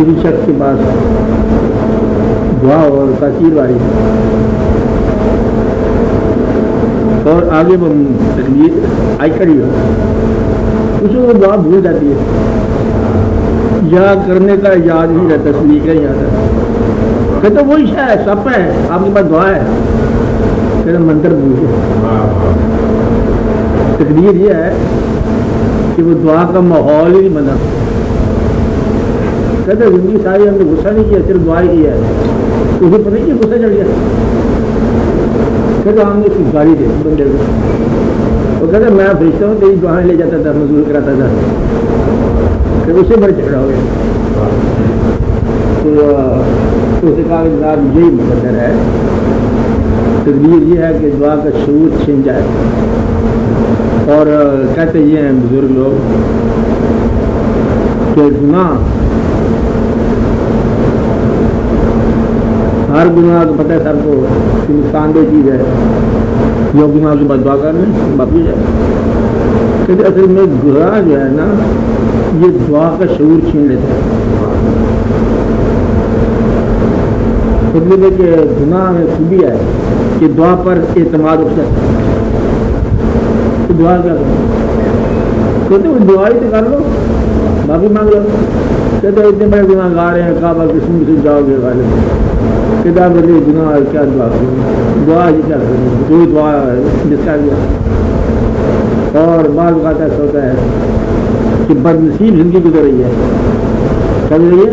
کسی شخص کے پاس دعا اور تاثیر والی اور آگے وہ تکلیف آئی کری ہو، اس کو دعا بھول جاتی ہے، یا کرنے کا یاد نہیں رہتا، سلیقہ نہیں آتا، کہ تو وہی ہے سب ہے، آپ کے پاس دعا ہے، پھر منتر بھول گئے۔ تقدیر یہ ہے کہ وہ دعا کا ماحول ہی نہیں بنا، کہتے زندگی ساری ہم نے غصہ نہیں کیا، صرف دعا ہی کیا ہے، اسے پتہ نہیں کہ غصہ چڑھ گیا، کہتے ہم نے اس کی گالی دے بندے کو، وہ کہتے میں فرشتہ ہوں، تیری دعائیں لے جاتا تھا، مزدور کراتا تھا، کہ اسے بڑے جھگڑا ہو گیا۔ تو اس نے کہا کہ جناب یہی مقدر ہے، تقدیر یہ ہے کہ دعا کا شعور چھن جائے۔ اور کہتے یہ ہیں بزرگ لوگ کہ گناہ، ہر گناہ کو پتہ ہے سب کو کہ نقصان دہ چیز ہے، جو گناہ کے بعد دعا کرنے باقی ہے، کہ اصل میں گناہ جو ہے نا یہ دعا کا شعور چھین لیتا ہے۔ مطلب ہے کہ گناہ میں خوبی ہے کہ دعا پر اعتماد اٹھ جاتا ہے، تو دعا کیا کرو، کہتے وہ دعا ہی تو کر لو، معافی مانگ لو، کہتے اتنے بڑے گناہ گار ہیں، کعبہ قسم سے جاؤ گے غالب، کتاب بدلے گناہ کیا دعا کروں، دعا ہی کیا کروں، جو دعا جس کا دیا۔ اور بعض اوقات ایسا ہوتا ہے کہ بد نصیب زندگی گزر رہی ہے، چل رہی ہے،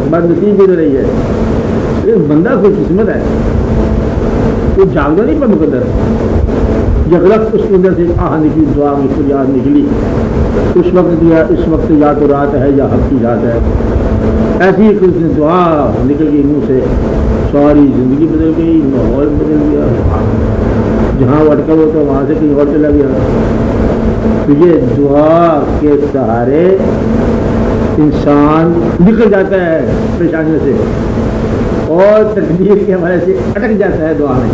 بد نصیب گزر رہی ہے، بندہ کوئی قسمت ہے، وہ جاگنا نہیں پر مقدر، جگرت اس کے اندر سے آہ نکلی، دعا میں فریاد نکلی، اس وقت یا تو رات ہے یا حق کی رات ہے، ایسی ہی اس نے دعا نکل گئی منہ سے، ساری زندگی بدل گئی، ماحول بدل گیا، جہاں وہ اٹکا ہو تو وہاں سے کہیں اور چلا گیا۔ تو یہ دعا کے سہارے انسان نکل جاتا ہے پریشانیوں سے، اور تقدیر کے حوالے سے اٹک جاتا ہے دعا میں،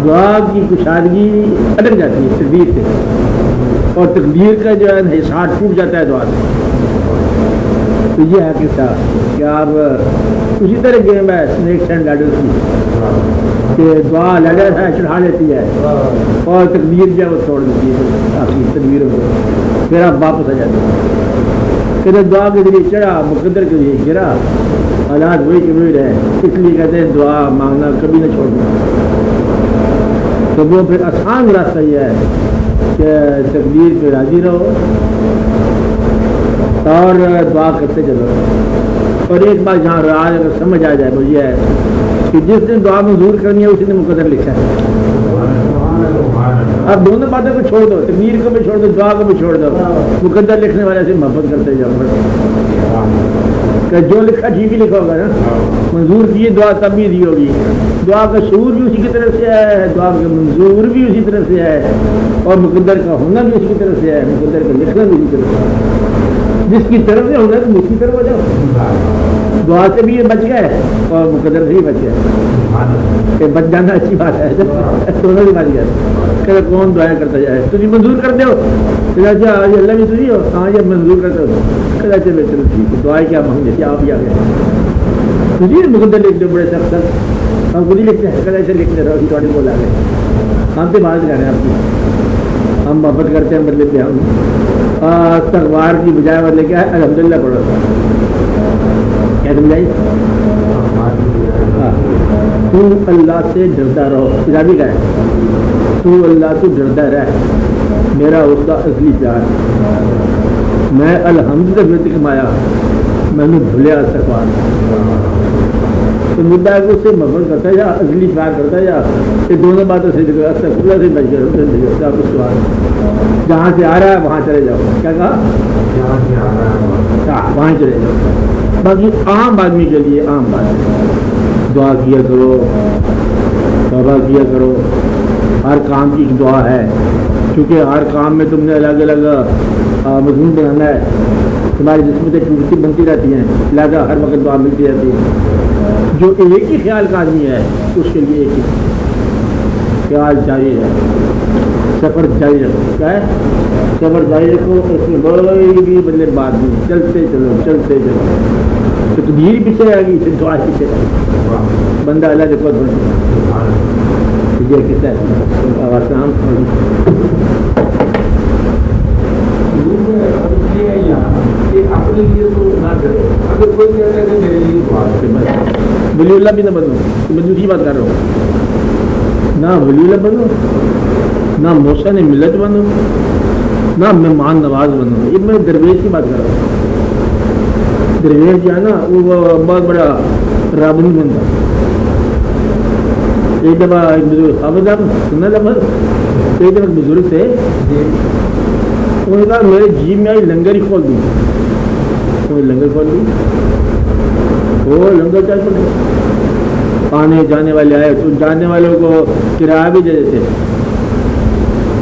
دعا کی کشادگی اٹک جاتی ہے تقدیر سے، اور تقدیر کا جو ہے حساب ٹوٹ جاتا ہے دعا سے۔ تو یہ ہے قصہ کہ آپ اسی طرح گیم ہے اسنیکس اینڈ لیڈرز کی، کہ دعا لیڈر ہے چڑھا لیتی ہے، اور تقدیر جو ہے وہ توڑ دیتی ہے آخری تقدیروں کو، پھر آپ واپس آ جاتے ہیں، کہ دعا کے ذریعے چڑھا، مقدر کے ذریعے گرا، حالات وہی کے وہی رہے، اس لیے کہتے ہیں دعا مانگنا کبھی نہ چھوڑنا۔ تو وہ پھر آسان راستہ یہ ہے کہ تقدیر پہ راضی رہو اور دعا کرتے چلو۔ اور ایک بات جہاں راز اگر سمجھ آ جائے وہ یہ ہے کہ جس نے دعا منظور کرنی ہے اسی نے مقدر لکھا ہے۔ اب دونوں باتوں کو چھوڑ دو، تقدیر کو بھی چھوڑ دو، دعا کو بھی چھوڑ دو، مقدر لکھنے والے سے محبت کرتے جاؤ، کہ جو لکھا ٹھیک ہی لکھا ہوگا نا، منظور کی دعا تب بھی دی ہوگی، دعا کا شعور بھی اسی کی طرف سے ہے، دعا کا منظور بھی اسی طرف سے ہے، اور مقدر کا ہونا بھی اسی کی طرف سے ہے، مقدر کا لکھنا بھی اسی طرف سے ہے۔ جس کی طرف سے ہونا تم اس کی طرف ہو جاؤ، دعا سے بھی یہ بچ گئے اور مقدر سے بھی بچ گئے، کہ بچ جانا اچھی بات ہے، دونوں بھی بچ گئے۔ کہ کون دعائیں کرتا جائے، تجھے منظور کرتے ہو، اچھا اللہ بھی تجھے ہو، ہاں یہ منظور کرتے ہو، کہ اچھا بہتر ٹھیک ہے، دعائیں کیا مانگ جیسے آپ ہی آ گئے، تجھے مقدر لکھ دو بڑے سخت، ہم خود ہی لکھتے ہیں، کہ ایسے لکھتے رہو کہ تھوڑی بول آ گئے، ہم سے بات کر رہے ہیں آپ کی، ہم محبت کرتے ہیں بدلے پہ ہم استغفار کی بجائے بدلے کیا ہے الحمدللہ پڑھو، کیا سمجھائی؟ تو اللہ سے ڈرتا رہو، کتابی کا ہے، تو اللہ سے ڈرتا رہ، میرا اس کا اصلی پیار، میں الحمد سے وقت کمایا، میں نے بھولیا استغفار، تو مدعا ہے کہ اس سے محبت کرتا ہے یا اصلی پیار کرتا ہے، یا یہ دونوں باتوں سے استغفار سے بچ گئے، جہاں سے آ رہا ہے وہاں چلے جاؤ، کیا کہا؟ وہاں چلے جاؤ۔ باقی عام آدمی کے لیے عام بات، دعا کیا کرو، توبہ کیا کرو، ہر کام کی ایک دعا ہے، کیونکہ ہر کام میں تم نے الگ الگ مضمون بنانا ہے، تمہاری جسم سے ٹوٹتی بنتی رہتی ہیں، لہٰذا ہر وقت دعا ملتی رہتی ہے۔ جو ایک ہی خیال کا آدمی ہے اس کے لیے ایک ہی خیال جاری ہے، سفر جاری رکھو، کیا ہے صبر جاری رکھو، اس میں کوئی بھی بدلے بات نہیں، چلتے چلو چلتے چلو، تقدیر پیچھے آ گئی، پھر دعا پیچھے آ گئی، بندہ اللہ دیکھو یہ کہتا ہے آواز نام اپنے لیے تو نہ کرے، اگر کوئی کہتا ہے کہ میرے لیے ولی اللہ بھی نہ بنو، میں دوسری بات کر رہا ہوں، نہ ولی اللہ بنو، نہ محسن ملت بنو، نہ مہمان نواز بنو، یہ میں درویش کی بات کر رہا ہوں۔ درویش جو ہے نا وہ بہت بڑا رب نہیں بنتا۔ ایک دفعہ ایک بزرگ حافظ آپ سننا لفظ، ایک دفعہ بزرگ تھے، انہوں نے کہا میرے جیب میں آئی لنگر ہی کھول دوں، لنگر کھول دی، وہ لنگر چل پڑے، آنے جانے والے آئے تو جانے والوں کو کرایہ بھی دے دیتے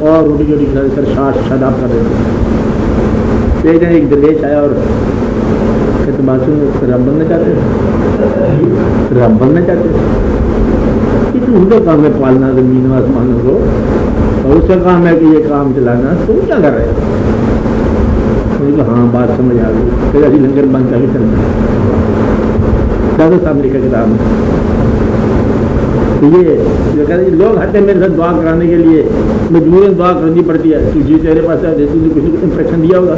اور روٹی چوٹی کھلا کر شاداب کر دیتے۔ ایک دن ایک درویش آیا اور کہتے بادشاہ رب بننا چاہتے، رب بننا چاہتے، تو ان کا کام ہے پالنا زمین و آسمانوں کو، اور اس کا کام ہے کہ یہ کام چلانا، تو کیا کر رہے ہیں؟ ہاں بات سمجھ آ گئی، پھر ایسی لنگر بند کر کے چلنا دادا صاحب لکھا کتاب میں۔ تو یہ کہتے ہیں لوگ ہٹے میرے ساتھ دعا کرانے کے لیے مجبوراً دعا کرنی پڑتی ہے، تو جی تیرے پاس آئے تو کچھ امپریشن دیا ہوگا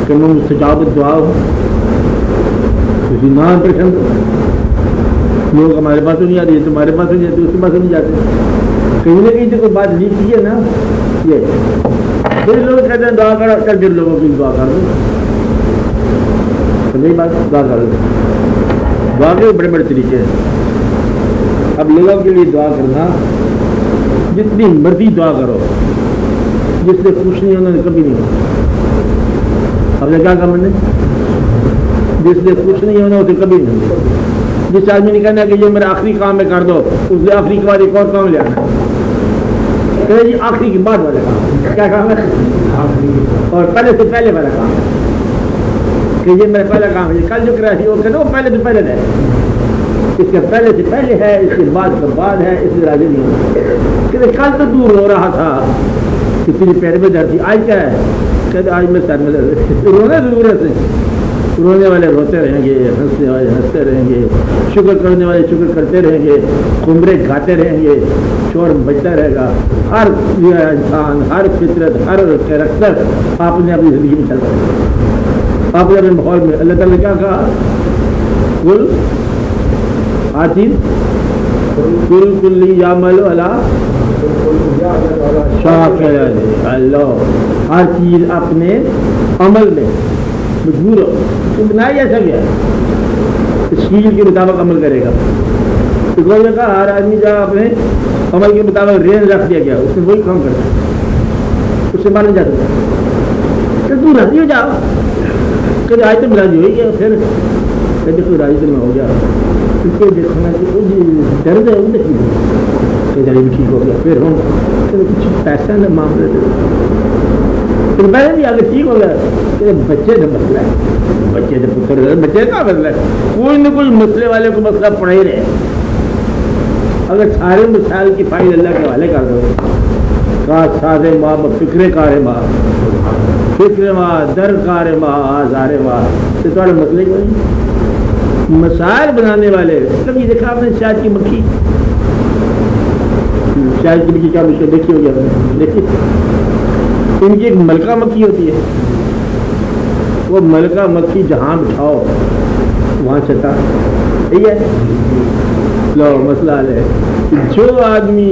کہ میں مستجاب دعا ہو، کسی نہ امپریشن لوگ ہمارے پاس نہیں آتے، تمہارے پاس نہیں جاتے، اس کے پاس نہیں جاتے، کہیں نہ کہیں تو کوئی بات نہیں کی ہے نا۔ یہ پھر لوگ کہتے ہیں دعا کرو، کل پھر لوگوں کی دعا کر دو، نہیں بات دعا کر دو، دعا کے بڑے بڑے طریقے ہیں۔ اب لوگوں کے لیے دعا کرنا، جتنی مرضی دعا کرو، جس سے خوش نہیں ہونا کبھی نہیں ہونا۔ اب نے کیا کہا میں نے، جس سے خوش نہیں ہونا اسے کبھی نہیں ہونا۔ جس آدمی نے کہنا کہ یہ میرا آخری کام ہے کر دو، اس نے آخری کے بعد ایک اور کام لے آنا، کہ جی آخری کے بعد والا کام کیا کام ہے، اور پہلے سے پہلے والا کام کہ یہ میرا پہلا کام ہے، کل جو کرا وہ کہتے وہ پہلے سے پہلے ہے، اس کے پہلے سے پہلے ہے، اس کے بعد کا بعد ہے، اس سے راضی نہیں ہوتا۔ کہ کل تو دور ہو رہا تھا کہ تیری پیر میں درد تھی، آج کیا ہے، کہتے آج میں سر میں درد، رونا ضرورت ہے، رونے والے روتے رہیں گے، ہنسنے والے ہنستے رہیں گے، شکر کرنے والے شکر کرتے رہیں گے، خمرے گاتے رہیں گے، شور بجتا رہے گا۔ ہر انسان، ہر فطرت، ہر کیریکٹر آپ نے اپنی زندگی میں چل رہا ہے، آپ نے اپنے ماحول میں۔ اللہ تعالیٰ نے کیا کہا، کل آتین کل کلی یعمل علی شاکر، اللہ ہر چیز اپنے عمل میں مجبور ہو، تو بنایا ایسا گیا تشکیل کے مطابق عمل کرے گا۔ تو کوئی نے کہا ہر آدمی جہاں اپنے عمل کے مطابق رینج رکھ دیا گیا، اس میں وہی کام کرتا ہے، اس سے مانا جا سکتا، کہ تو راضی ہو جاؤ، کہ آج تو راضی ہوئی گیا، پھر دیکھو راضی تو میں ہو گیا، اس کو دیکھنا کہ وہ درد ہے وہ دیکھ کہ بھی ٹھیک ہو گیا، پھر ہم کچھ پیسہ نہ معاملے پھر پہلے بھی اگر ٹھیک ہو گیا کہ بچے کا مسئلہ ہے، بچے سے پتر بچے کا مسئلہ ہے، کوئی نہ کوئی مسئلے والے کو مسئلہ پڑا ہی رہے۔ اگر سارے مسائل کی فائل اللہ کے حوالے کر دو، کا ساز ماں فکر کار ماں، فکر ماں در کار ماں آزار ماں، تو تھوڑے مسئلے کو نہیں، مسائل بنانے والے کبھی دیکھا آپ نے شاید کی مکھی، شاید کی مکھی کیا مشکل دیکھی ہو گیا، دیکھیے ان کی ایک ملکہ مکھی ہوتی ہے، وہ ملکہ مکھی جہاں بٹھاؤ وہاں چتا، ٹھیک ہے، لو مسئلہ ہے جو آدمی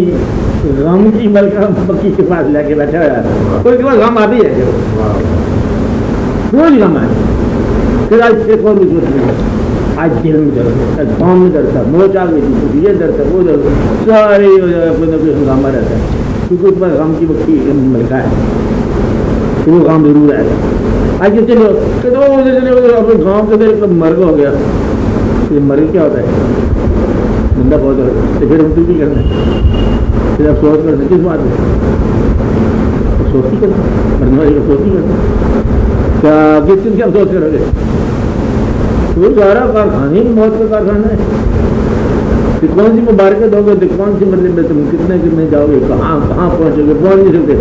غم کی ملکہ مکھی کے پاس لے کے بیٹھا ہوا ہے اس کے پاس غم آتی ہے، روز غم ہے، پھر آج ایک اور مجھے آج دل میں درد ہے، آج پاؤں میں درد ہے، موچ آ گئی تھی، یہ درد ہے وہ درد ہے، سارے کوئی نہ کوئی ہنگامہ رہتا ہے، کیونکہ اس پاس غم کی مکھی ملکہ ہے، وہ کام ضرور آئے گا۔ آج چلو کہ اپنے گاؤں کے اندر ایک مرگ ہو گیا، یہ مرگ کیا ہوتا ہے، بندہ بہت ہو تو پھر ہم بھی کرنا ہے، پھر افسوس کرنا کس بات ہے، افسوس ہی کرنا، مرنے والے افسوس ہی کرنا، کیا کس چیز کے افسوس کرو گے، وہ سارا کارخانہ ہی موت کا کارخانہ ہے، کہ کون سی مبارکت ہوگا تو کون سی مطلب میں تم کتنے جاؤ گے، کہاں کہاں پہنچو گے، پہنچ نہیں سکتے،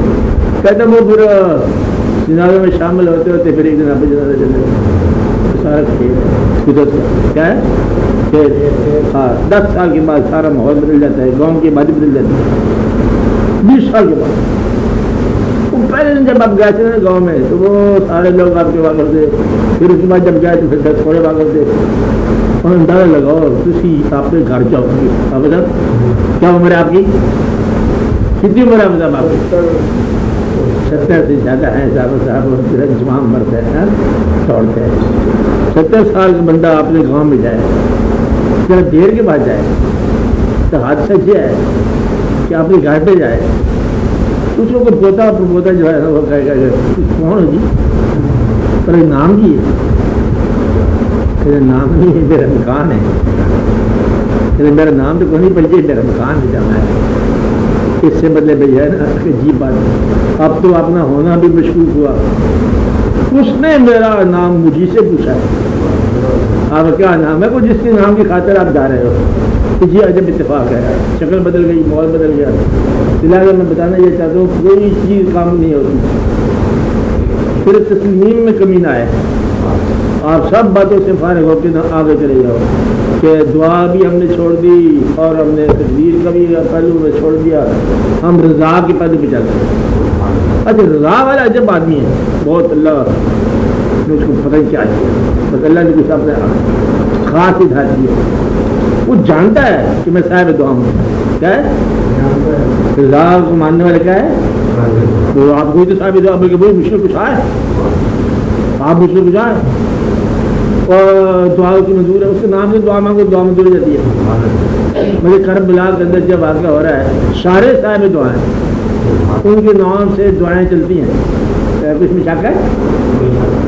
کہتے وہ پھر جنازے میں شامل ہوتے ہوتے پھر ایک دن آپ جنازہ چلے سارا قدرت کیا ہے کہ ہاں 10 سال کے بعد سارا ماحول بدل جاتا ہے، گاؤں کی بات بدل جاتی ہے 20 سال کے بعد۔ وہ پہلے دن جب آپ گئے تھے نا گاؤں میں تو وہ سارے لوگ آپ کے وہاں کرتے، پھر اس کے بعد جب گئے تو پھر 10 تھوڑے وہاں کرتے اور اندازہ لگاؤ تھی آپ کے گھر جاؤ گی آپ بتا کیا عمر ہے آپ کی، کتنی عمر ہے مطلب آپ کی؟ 70 سے زیادہ ہے صاحب جوان مرد ہے دوڑتے ہیں 70 سال کا بندہ اپنے گاؤں میں جائے ذرا دیر کے بعد جائے تو حادثہ یہ ہے کہ اپنے گھر پہ جائے کچھ لوگ کو پوتا پرپوتا جو ہے نا وہ کہے گا کون ہو جی پر نام کی ہے، میرا نام نہیں ہے، میرا مکان ہے، میرا نام تو کوئی نہیں پہنچے میرا مکان ہے جانا ہے، اس سے بدلے بھائی ہے نا عجیب بات۔ اب تو اپنا ہونا بھی مشکوک ہوا، اس نے میرا نام مجھے سے پوچھا ہے آپ کیا نام ہے، کوئی جس کے نام کی خاطر آپ جا رہے ہو کہ جی عجب اتفاق ہے، شکل بدل گئی، ماحول بدل گیا، فلحال میں بتانا یہ چاہتا ہوں کوئی چیز کام نہیں ہوتی، پھر تسلیم میں کمی نہ آئے، آپ سب باتوں سے فارغ ہو کے نہ آگے چلے جاؤ کہ دعا بھی ہم نے چھوڑ دی اور ہم نے تقدیر کا بھی پہلو میں چھوڑ دیا، ہم رضا کے پہلو پہ چلتے ہیں۔ اچھا رضا والا عجب آدمی ہے بہت، اللہ نے اس کو پتہ نہیں کیا کیا، بس اللہ نے کچھ اپنے خاص ہی دھار دی ہے، وہ جانتا ہے کہ میں صاحب دعا ہوں، کیا ہے رضا کو ماننے والے کیا ہے، تو آپ کوئی تو صاحب دعا بلکہ وہی مشکل کچھ آئے، آپ مشکل کچھ آئے اور دعا کی منظور ہے، اس کے نام سے دعا مانگو دعا منظور ہو جاتی ہے۔ مجھے کربلا کے اندر جب واقعہ ہو رہا ہے سارے صاحب دعائیں ان کے نام سے دعائیں چلتی ہیں، کچھ میں شک ہے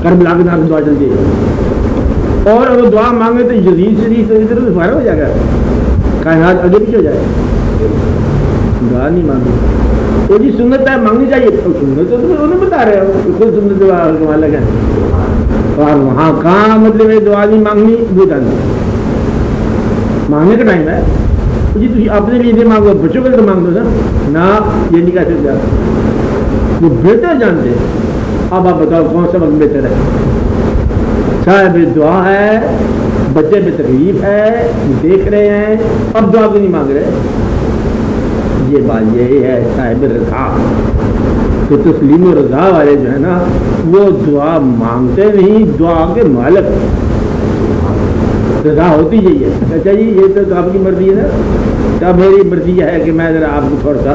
کربلا کے نام سے دعا چلتی ہے، اور اگر دعا مانگے تو جدید شریف ادھر سے فارغ ہو جائے گا، کائنات آگے پیچھے ہو جائے گا، دعا نہیں مانگی وہ جی سنت ہے مانگنی چاہیے، سنت تو انہیں بتا رہے ہو خود سنت دعا لگا، اور وہاں کہاں مطلب ہے دعا نہیں مانگنی وہ جاننا مانگنے کا ٹائم ہے جی تھی اپنے لیے نہیں مانگو بچوں کے لیے مانگ دو نا یہ نہیں کہہ سکتے، وہ بہتر جانتے ہیں۔ اب آپ بتاؤ کون سا وقت بہتر ہے، صاحب دعا ہے، بچے میں تکلیف ہے، دیکھ رہے ہیں، اب دعا بھی نہیں مانگ رہے، یہ بات یہی ہے صاحب رضا۔ تو تسلیم و رضا والے جو ہے نا وہ دعا مانگتے نہیں، دعا کے مالک، رضا ہوتی یہی ہے، اچھا جی یہ تو آپ کی مرضی ہے نا، کیا میری مرضی ہے کہ میں ذرا آپ کو تھوڑا سا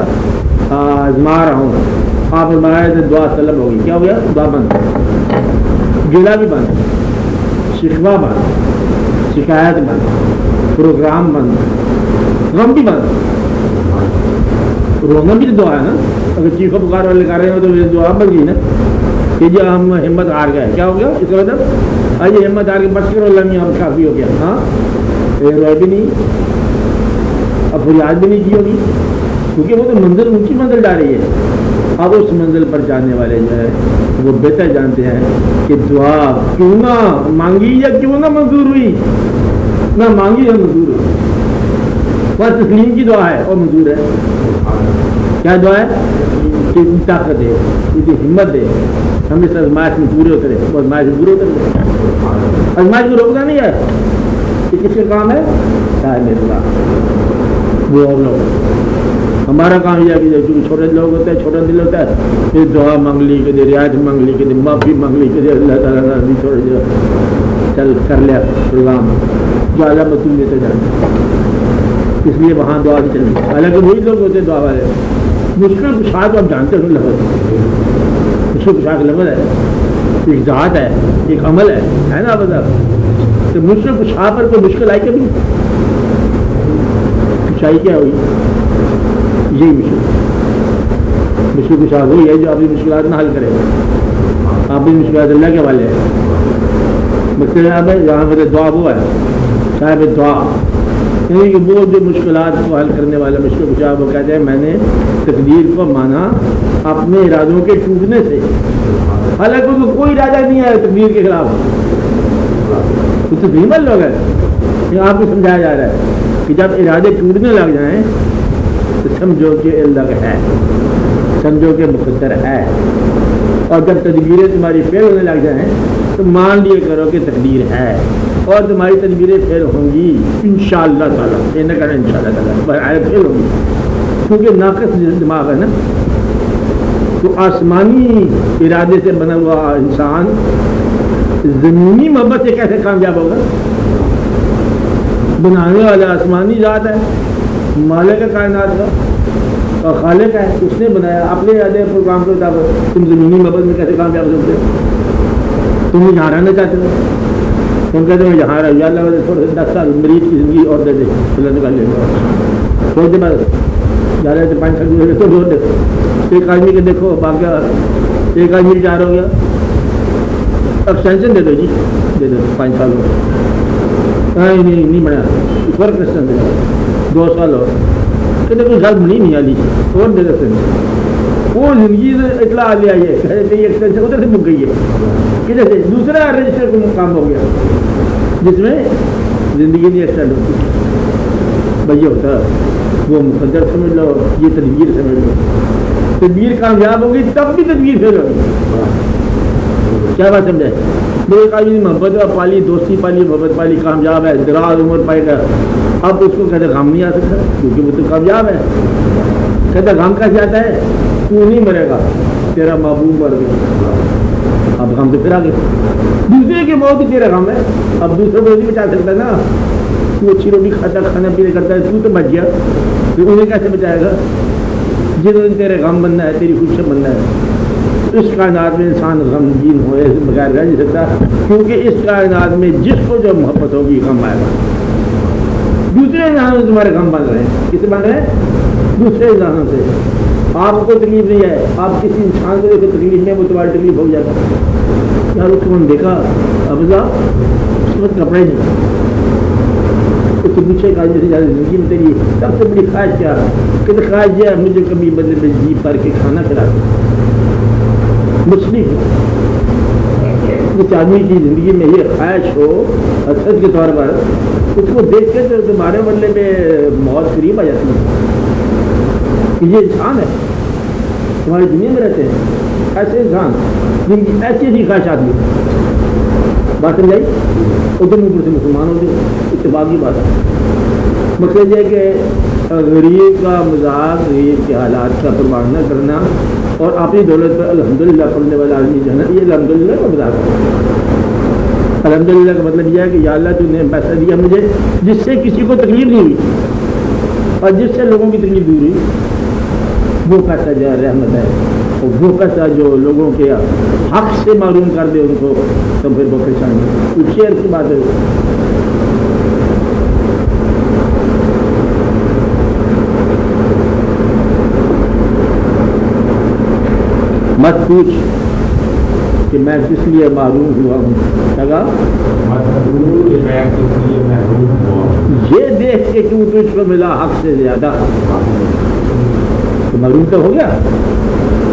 آزما رہا ہوں، آپ ہمارے سے دعا طلب ہوگی، کیا ہو گیا دعا بند، گلا بھی بند، شکوہ بند، شکایت بند، پروگرام بند، غم بھی بند، رونا بھی تو دعا ہے نا، اگر چیخ و پکار والے کر رہے ہو تو یہ دعا بن گئی نا کہ جی ہم ہمت ہار گئے، کیا ہو گیا اس کا مطلب آئیے ہمت ہار کے بس کرو اللہ میاں ہم کافی ہو گیا، ہاں روئے بھی نہیں اب فریاد بھی نہیں کی ہوگی کیونکہ وہ تو منزل اونچی منزل جا رہی ہے، اب اس منزل پر جانے والے جو ہے وہ بہتر جانتے ہیں کہ دعا کیوں نہ مانگی یا کیوں نہ منظور ہوئی، نہ مانگی یا منظور ہوئی، بس تسلیم کی دعا ہے اور منظور ہے، کیا دعا ہے کہ طاقت دے، مجھے ہمت دے، ہم اس آزمائش میں پورے اترے، وہ آزمائش میں پورے اترے، آزمائش کو روکنا نہیں ہے، یہ کس کا کام ہے صاحب دعا، وہ اور لوگ، ہمارا کام یہ ہے کہ جو چھوٹے لوگ ہوتے ہیں چھوٹا دل ہوتا ہے، پھر دعا مانگ لی کدھر رعایت مانگ لی کدھر معافی مانگ لی کدھر اللہ تعالیٰ نے چھوڑ دیا، چل کر لیا پروگرام زیادہ مطلوب لیتے جانا، اس لیے وہاں دعا بھی چلنی، حالانکہ وہی لوگ ہوتے ہیں دعا والے، مشکل کشا تو آپ جانتے ہو لفظ، مشکل کشا کا لفظ ہے، ایک ذات ہے، ایک عمل ہے نا مطلب، تو مشکل کشا پر کوئی مشکل آئی کبھی، کشائی کیا ہوئی، یہی مشکل کشا وہی ہے جو آپ کی مشکلات نہ حل کرے، آپ کی مشکلات اللہ کے والے ہیں، مشکل آپ ہے جہاں میرے دعا وہ ہے صاحب دعا، یعنی کہ وہ جو مشکلات کو حل کرنے والا مشکل کشا، وہ کہتے ہیں میں نے تقدیر کو مانا اپنے ارادوں کے ٹوٹنے سے، حالانکہ ان کو کوئی ارادہ نہیں ہے تقدیر کے خلاف، تو تقریباً لوگ ہیں، یہ آپ کو سمجھایا جا رہا ہے کہ جب ارادے ٹوٹنے لگ جائیں تو سمجھو کہ اللہ کا ہے، سمجھو کہ مقدر ہے، اور جب تدبیریں تمہاری فیل ہونے لگ جائیں تو مان لیے کرو کہ تقدیر ہے، اور تمہاری تدبیریں فیل ہوں گی انشاءاللہ تعالیٰ، یہ نہ کریں انشاءاللہ تعالیٰ فیل ہوں گی، کیونکہ ناقص دماغ ہے نا۔ تو آسمانی ارادے سے بنا ہوا انسان زمینی محبت سے کیسے کامیاب ہوگا؟ بنانے والا آسمانی ذات ہے، مالک ہے کائنات کا اور خالق ہے، اس نے بنایا اپنے ارادے پروگرام کے مطابق۔ تم زمینی محبت میں کیسے کامیاب ہو سکتے ہو؟ تم یہاں رہنا چاہتے ہو، تم کہتے ہو یہاں رہ یا اللہ تھوڑے 10 سال مریض کی زندگی اور دے دے، اللہ نکال لے گا تھوڑے دیر بعد جا رہے تھے 5 سال تو چھوڑ دے۔ ایک آدمی کے دیکھو باقی ایک آدمی ریٹائر ہو گیا، ایکسٹینشن دے دو جی، دے دو 5 سال ہو، نہیں بڑھیا فرق ایکسٹینشن دے دو 2 سال ہو، کہتے کوئی غلط نہیں آلی اور دے دیتے ہیں۔ وہ زندگی سے اطلاع لے آئی ہے، کہتے یہ ایکسٹینشن ادھر سے مک گئی ہے، کدھر سے دوسرا رجسٹر کو کام ہو گیا جس میں زندگی نہیں ایکسٹینڈ ہوتی۔ بھائی یہ ہوتا ہے وہ مقدر سمجھ لو، یہ تدبیر سمجھ لو۔ تدبیر کامیاب ہوگی تب بھی تدبیر فیل ہوگی۔ کیا بات سمجھے؟ میرے آدمی محبت پالی، دوستی پالی، محبت پالی، کامیاب ہے، دراز عمر پائے گا۔ اب اس کو کہتے غم نہیں آ سکتا کیونکہ وہ تو کامیاب ہے۔ کہتے غم کیسے آتا ہے؟ تو نہیں مرے گا، تیرا محبوب مر گیا، اب غم تو پھر آ گئے۔ دوسرے کی موت ہی تیرا غم ہے، اب دوسرے کو نہیں بچا سکتا نا۔ تو اچھی روٹی کھاتا، کھانا پینا کرتا ہے، تو بچ گیا، پھر انہیں کیسے بچائے گا؟ جن دن تیرے غم بننا ہے، تیری خوشی بننا ہے۔ اس کائنات میں انسان غمگین ہوئے بغیر رہ نہیں سکتا، کیونکہ اس کائنات میں جس کو جو محبت ہوگی غم آئے گا۔ دوسرے انسانوں سے تمہارے غم بن رہے ہیں، کس سے بن رہے ہیں؟ دوسرے انسانوں سے۔ آپ کو تکلیف نہیں ہے، آپ کسی انسان کو دیکھو تکلیف میں، وہ تمہاری تکلیف ہو جاتا ہے۔ یار اس کو ہم دیکھا ابزا اس وقت کپڑے نہیں، اس سے پوچھے کہ زندگی میں تیری سب سے بڑی خواہش کیا؟ کہ خواہش یہ ہے مجھے کبھی بدلے میں جی پر کے کھانا کھلا دے۔ مسلم اس آدمی کی زندگی میں یہ خواہش ہو اثر کے طور پر، اس کو دیکھ کے تو تمہارے بدلے میں موت قریب آ جاتی ہے کہ یہ انسان ہے، تمہاری دنیا میں رہتے ہیں ایسے انسان جن کی ایسی ایسی خواہشات بھی۔ بات سمجھ آئی؟ ادھر اوپر سے مسلمان ہو گئے، اتفاقی بات ہے۔ مقصد یہ کہ غریب کا مذاق، غریب کے حالات کا پرواہ نہ کرنا، اور اپنی دولت پر الحمدللہ پڑھنے والا آدمی جو ہے نا، یہ الحمدللہ کا مذاق ہے۔ الحمدللہ کا مطلب یہ ہے کہ یا اللہ تو نے پیسہ دیا مجھے جس سے کسی کو تکلیف نہیں ہوئی اور جس سے لوگوں کی تکلیف دور ہوئی، وہ پیسہ جو ہے رحمت ہے، اور وہ پیسہ جو لوگوں کے حق سے معلوم کر دے ان کو تو پھر وہ پریشانی ہے۔ کچھ شعر کی بات ہے، مت پوچھ کہ میں کس لیے معروم ہوا ہوں، لگا یہ دیکھ کے تو تجھ کو ملا حق سے زیادہ، تو معروم تو ہو گیا۔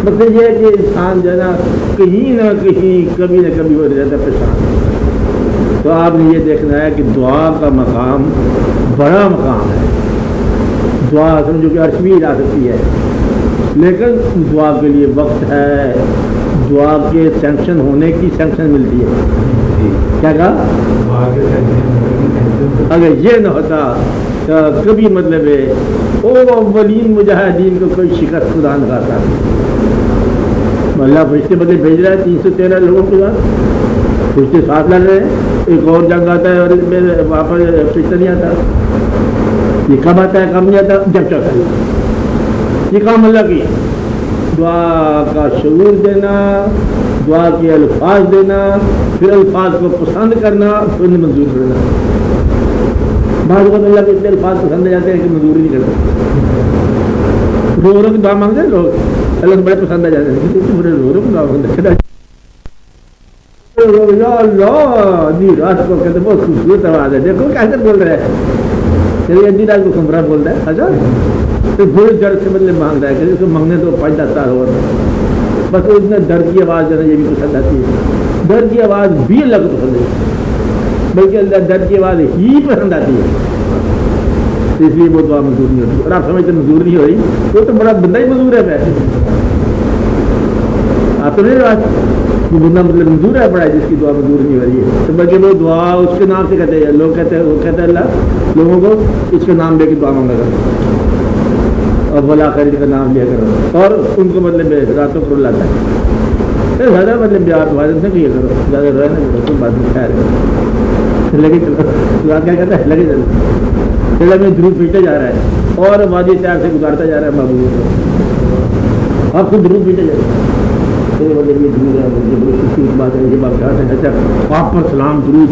مطلب یہ ہے کہ انسان جو ہے نا کہیں نہ کہیں کبھی نہ کبھی ہو جاتا پریشان۔ تو آپ نے یہ دیکھنا ہے کہ دعا کا مقام بڑا مقام ہے۔ دعا سمجھو کہ عرش بھی جا سکتی ہے، لیکن دعا کے لیے وقت ہے، دعا کے سینکشن ہونے کی سینکشن ملتی ہے۔ کیا کہا؟ اگر یہ نہ ہوتا تو کبھی مطلب ہے او اولین مجاہدین کو کوئی شکست خدا نہ کرتا۔ اللہ فرشتے بدلے بھیج رہا ہے 313 لوگوں کے ساتھ، فرشتے ساتھ لڑ رہے ہیں، ایک اور جنگ آتا ہے اور وہاں پر فرشتہ نہیں آتا۔ یہ کب آتا ہے کب نہیں آتا؟ جب چاہتا ہے۔ یہ کام اللہ کی دعا کا شعور دینا، دعا کے الفاظ دینا، پھر الفاظ کو پسند کرنا، پھر منظور کرنا۔ بعض وقت اللہ کے اتنے الفاظ پسند جاتے ہیں کہ منظور ہی نہیں کرتے۔ رو رو کی دعا مانگتے ہیں لوگ، اللہ کو بڑے پسند آ جاتے ہیں، بڑے رو رو کی دعا مانگتے ہیں۔ یا اللہ جی رات کو کہتے بہت خوبصورت آواز ہے، دیکھو کیسے بول رہے ہیں، چلیے ادھی رات کو کمرہ بول رہا ہے، اچھا تو بڑے درد سے بدلے مانگ رہا ہے کہ اس کو مانگنے تو 5-10 سال ہو رہا ہے، بس اس میں درد کی آواز جو ہے یہ بھی پسند آتی ہے۔ درد کی آواز بھی اللہ کو پسند ہے، بلکہ اللہ درد کی آواز ہی پسند آتی ہے، اس لیے وہ دعا منظور نہیں ہوتی۔ اور آپ سمجھتے منظور نہیں ہو رہی، وہ تو بڑا بندہ ہی منظور ہے ویسے، آپ تو نہیں بات یہ بندہ مطلب منظور ہے پڑا جس کی دعا منظور نہیں ہو رہی ہے، تو بلکہ وہ دعا اس کے نام سے کہتے ہیں، لوگ کہتے ہیں، وہ کہتے ہیں اللہ لوگوں کو اس کے نام لے کے دعا مانگا کرو اور بلا خرید کا نام لیا کرو، اور ان کو مطلب راتوں کو لاتا ہے زیادہ مطلب آپ والد نہ کیا کرو، زیادہ رہنا کرو، تم بات میں خیر کرو لگے چلو کیا کہتا ہے لگے چلو چلا میں درود پیٹے جا رہا ہے اور وادی تیار سے گزارتا جا رہا ہے محبوب کو، آپ کو درود پیٹے جا رہے ہیں مطلب یہ درود ہے بات ہے، یہ بات اچھا آپ پر سلام درود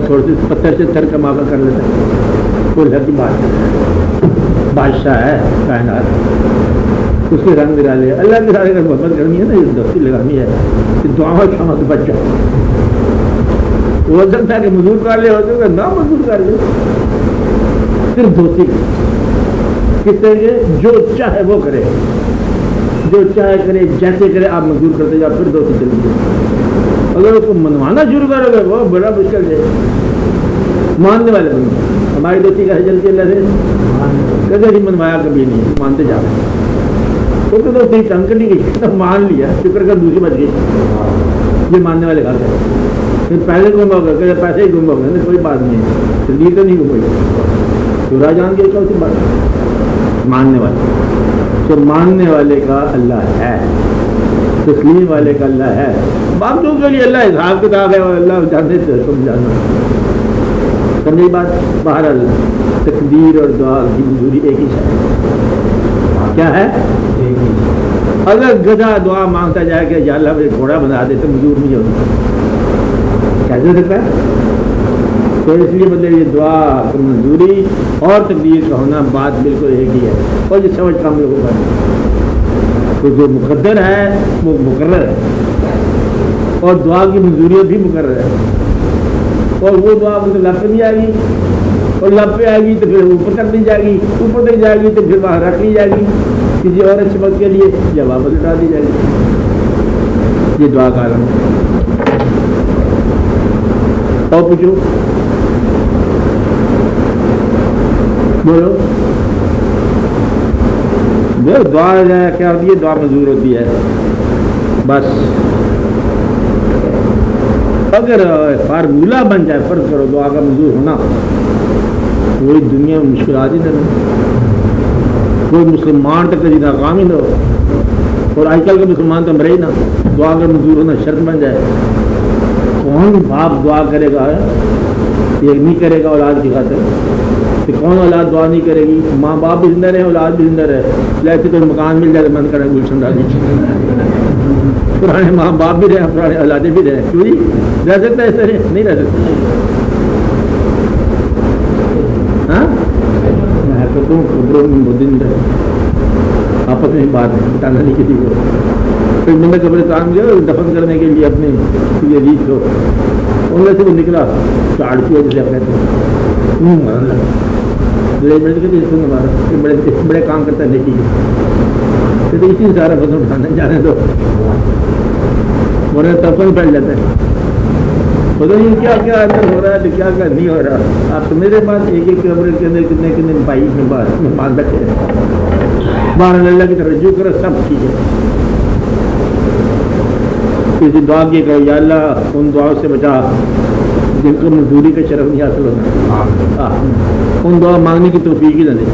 تھوڑے سے پتھر سے تھر کما کر لیتا ہے، کوئی لڑکی بات بادشاہ ہے کائنات، اس کے رنگ نرالے اللہ نرالے کا محبت کرنی ہے نا، یہ دستی لگانی ہے کہ دعا شامہ سے بچ جاؤ، ہو سکتا ہے کہ مزدور کر لے، ہو سکتا ہے نہ مزدور کر لے، صرف دوستی کس طرح کے جو چاہے وہ کرے، جو چاہے کرے جیسے کرے، آپ مزدور کرتے جاؤ، پھر دوستی چلتی ہے۔ اگر اس کو منوانا شروع کرو گے وہ بڑا مشکل ہے، ماننے والے بندے ہماری دوستی کا چلتی اللہ سے کبھی نہیں منوایا، کبھی نہیں مانتے جا رہے، تو دوستی تنگ نہیں گئی، مان لیا شکر کر دوسری بچ گئی، یہ ماننے والے کھاتے ہیں، پھر پیسے گم ہو گئے، کہ پیسے ہی گم ہو گئے، کوئی بات نہیں ہے، تقدیر تو نہیں گم ہوئی، تو جان کے کون سی بات، ماننے والے، تو ماننے والے کا اللہ ہے، تسلیم والے کا اللہ ہے، باقیوں کے لیے اللہ حساب کتاب ہے، اور اللہ جانتے تھے تم جاننا، سمجھے بات، بہرحال تقدیر اور دعا کی منظوری ایک ہی ہے، کیا ہے ایک ہی، اگر گدھا دعا مانگتا جائے کہ یا اللہ مجھے گھوڑا بنا دے تو منظور نہیں ہوتی، کیسے ہو سکتا ہے؟ تو اس لیے مطلب یہ دعا منظوری اور تقدیر کا ہونا بات بالکل ایک ہی ہے، اور یہ سمجھ کم لوگوں کا، تو جو مقدر ہے وہ مقرر ہے، اور دعا کی منظوریت بھی مقرر ہے، اور وہ دعا مجھے لب پہ نہیں آئے گی، اور لب پہ آئے گی تو پھر اوپر تک نہیں جائے گی، اوپر تک جائے گی تو پھر وہاں رکھ لی جائے گی کسی اور اچھے وقت کے لیے، یا واپس اٹھا دی جائے گی، یہ دعا کا عالم ہے۔ اور پوچھو بولو، دعا کیا ہوتی ہے؟ دعا منظور ہوتی ہے، بس اگر فارمولہ بن جائے، فرض کرو دعا کا منظور ہونا، کوئی دنیا میں مشکلات ہی نہ رہے، کوئی مسلمان تک کبھی ناکام ہی نہ ہو، اور آج کل کے مسلمان تو مرے ہی نہ، دعا کا منظور ہونا شرط بن جائے، کون باپ دعا کرے گا، یہ نہیں کرے گا اولاد کی خاطر، کہ کون اولاد دعا نہیں کرے گی؟ ماں باپ بھی زندہ رہے، اولاد بھی زندہ رہے، ایسے کوئی مکان مل جائے تو من کرے گلشن ڈال دیجیے، پرانے ماں باپ بھی رہے، پرانے اولادیں بھی رہے، کیوں جی رہ سکتا ہے اس طرح؟ نہیں رہ سکتا، ہاں حرکتوں خبروں میں مدن رہے، آپس میں بات بتانا نہیں کسی کو، پھر بندہ قبرستان گیا دفن کرنے کے لیے اپنے یہ ریچ کو، ان میں سے وہ نکلا چاڑ کی وجہ سے آپ کہتے ہیں مرن لگا، بڑے کام کرتا ہے نیکی کے، تو اسی سارا فصل اٹھانا جانے دو، ورنہ تفصیل پھیل جاتا ہے، پتہ نہیں کیا کیا اندر ہو رہا ہے، کیا کیا نہیں ہو رہا، آپ تو میرے پاس ایک ایک کمرے کے اندر کتنے کتنے بھائی میں باندھ رکھے ہیں، بہرحال اللہ کی طرف رجوع کرو، سب ٹھیک ہے، کسی دعا کی کہ یا اللہ ان دعاؤں سے بچا جن کو مزدوری کا شرف نہیں حاصل ہونا، ان دعا مانگنے کی توفیق ہی نہ دے،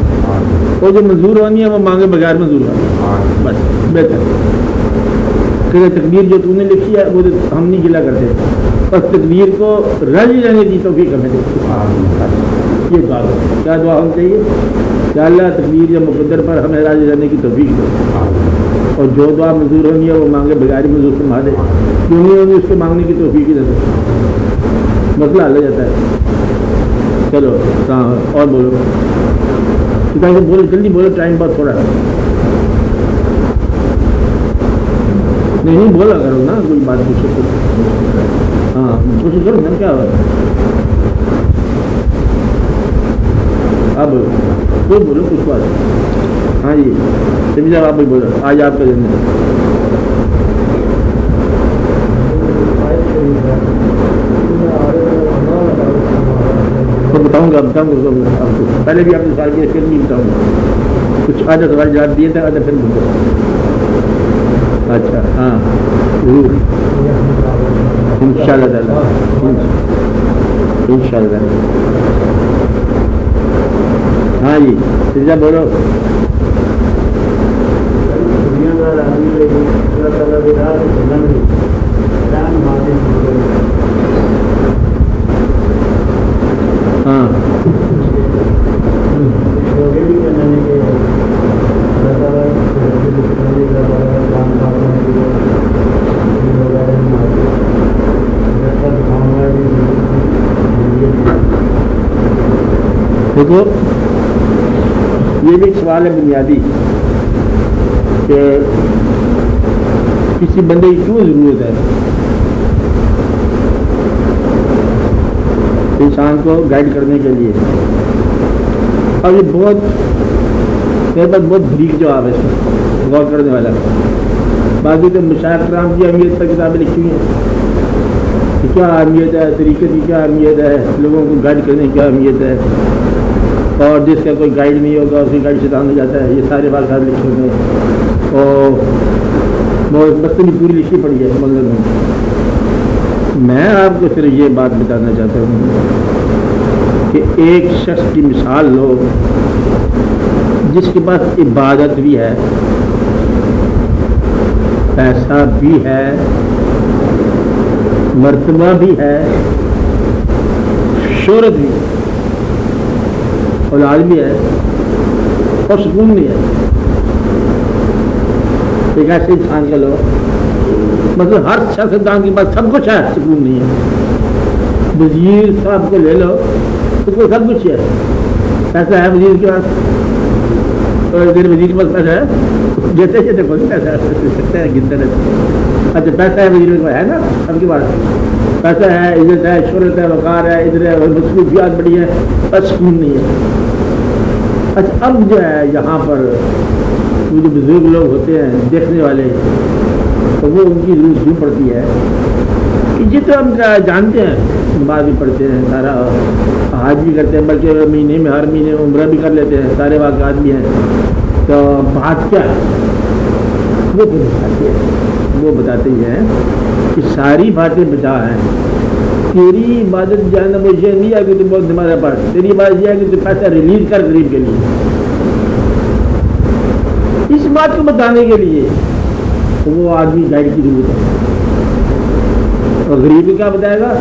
اور جو منظور ہونی ہے وہ مانگے بغیر منظور ہوا، بس بہتر، کہ تقدیر جو تو نے لکھی ہے وہ ہم نہیں گلا کرتے، بس تقدیر کو راضی رہنے کی توفیق ہمیں دے، یہ دعا ہے، کیا دعا ہونی چاہیے؟ کہ اللہ تقدیر یا مقدر پر ہمیں راضی رہنے کی توفیق دے، اور جو دعا منظور ہونی ہے وہ مانگے بغیر منظور فرما دے، کیوں نہیں ہونی اس کے مانگنے کی توفیق ہی دے، مسئلہ حل ہو جاتا ہے۔ چلو اور بولو، بولو جلدی بولو، ٹائم بہت تھوڑا ہے، نہیں بولا کرو نا، کوئی بات پوچھو، ہاں کچھ کرو نا، کیا ہوا اب کوئی بولو کچھ بات، ہاں جی سمجھا، آپ بھی بولو، آج آپ کا دن ہے، بتاؤں گا آپ کو، پہلے بھی آپ نے سوال کیا، پھر نہیں بتاؤں گا، کچھ آدھا سوال جواب دیے تھے، آدھا پھر بولو، اچھا ہاں ضرور انشاءاللہ تعالیٰ انشاءاللہ. ہاں جی سجدہ بولو. ہاں دیکھو یہ بھی ایک سوال ہے بنیادی کہ کسی بندے کی کیوں ضرورت ہے انسان کو گائیڈ کرنے کے لیے. اور یہ میرے پاس بہت بریک جواب ہے اس میں غور کرنے والا. بعض تو مشائخ کرام کی اہمیت پر کتابیں لکھی ہیں کہ کیا اہمیت ہے طریقے کی، کیا اہمیت ہے لوگوں کو گائیڈ کرنے کی، کیا اہمیت ہے، اور جس کا کوئی گائیڈ نہیں ہوگا اس کی گائیڈ شیطان ہو جاتا ہے. یہ سارے واقعات لکھے ہوئے ہیں اور بستنی پوری لکھی پڑی ہے منظر میں. میں آپ کو صرف یہ بات بتانا چاہتا ہوں کہ ایک شخص کی مثال لو جس کے پاس عبادت بھی ہے، پیسہ بھی ہے، مرتبہ بھی ہے، شہرت بھی ہے، اولاد بھی ہے اور سکون بھی ہے. ایک ایسے انسان کا لو مطلب ہر سیاستدان کے پاس سب کچھ ہے، سکون نہیں ہے. وزیر صاحب کو لے لو تو کوئی سب کچھ ہے، پیسہ ہے وزیر کے پاس، اور وزیر کے پاس پیسہ ہے، جیسے جیسے کوئی پیسہ ہے گنتے رہتے. اچھا پیسہ ہے وزیر کے پاس ہے نا، سب کے پاس پیسہ ہے، عزت ہے، شہرت ہے، وقار ہے، ادھر ہے، مصروفیات بڑی ہے، بس سکون نہیں ہے. اچھا اب جو ہے یہاں پر وہ جو بزرگ لوگ ہوتے ہیں دیکھنے والے، تو وہ ان کی ضرورت کیوں پڑتی ہے کہ جتنا ہم جانتے ہیں نماز بھی پڑھتے ہیں، سارا حج بھی کرتے ہیں، بلکہ مہینے میں ہر مہینے عمرہ بھی کر لیتے ہیں، سارے واقعات بھی ہیں. تو بات کیا ہے وہ بتاتے ہیں، وہ بتاتے ہیں کہ ساری باتیں بچا ہیں. تیری عبادت جو ہے نا وہ یہ نہیں ہے کہ تو بہت نماز پڑھ، تیری عبادت یہ ہے کہ تو پیسہ ریلیز کر غریب کے لیے. اس بات کو بتانے کے لیے وہ آدمی گائیڈ کی ضرورت ہے. اور غریب کو کیا بتائے گا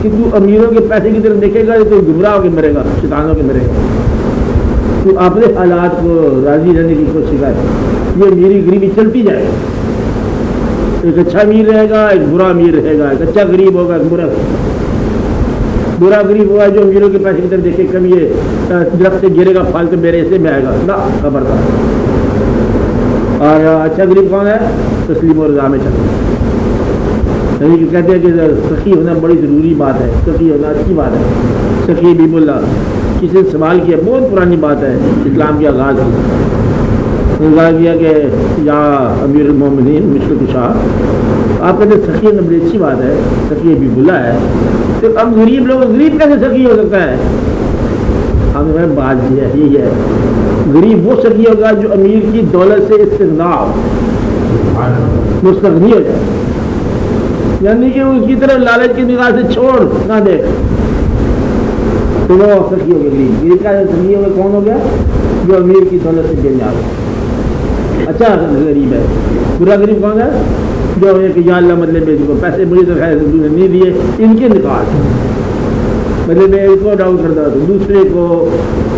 کہ تو امیروں کے پیسے کی طرف دیکھے گا تو گمراہ ہو کے مرے گا، شیطان ہو کے مرے گا. تو اپنے حالات کو راضی رہنے کی کوشش کر، یہ میری غریبی چلتی جائے گا. ایک اچھا امیر رہے گا، ایک برا امیر رہے گا، ایک اچھا غریب ہوگا، ایک برا غریب ہوگا جو امیروں کے پیسے کی طرف دیکھے کبھی یہ درخت سے گرے گا پھل تو میرے ایسے میں آئے گا نہ خبردار. اور اچھا غریب کون ہے؟ تسلیم و رضا میں چلتا. یعنی کہ کہتے ہیں کہ سخی ہونا بڑی ضروری بات ہے، سخی ہونا اچھی بات ہے. سخی حبیب اللہ کسی نے سوال کیا، بہت پرانی بات ہے اسلام کے آغاز میں. کہا کیا کہ یا امیر المومنین مشکل کشا، آپ کہتے ہیں سخی ہونا بڑی اچھی بات ہے، سخی حبیب اللہ ہے. تو اب غریب لوگ، غریب کیسے سخی ہو سکتا ہے؟ ہم نے بات یہ ہے، یہی ہے غریب وہ سخی ہوگا جو امیر کی دولت سے استغنا ہو، مستغنی ہو جائے. یعنی کہ اس کی طرف لالچ کی نگاہ سے چھوڑ نہ دے تو وہ سخی ہو گیا. غریب کا سخی ہوگا کون ہو گیا؟ جو امیر کی دولت سے بے نیاز ہو. اچھا غریب ہے. برا غریب کون ہے؟ جو ہے کہ یا اللہ مطلب کو پیسے بڑی طرح نہیں دیے، ان کے نکاح مطلب میں ایک کو ڈاؤن کرتا تو دوسرے کو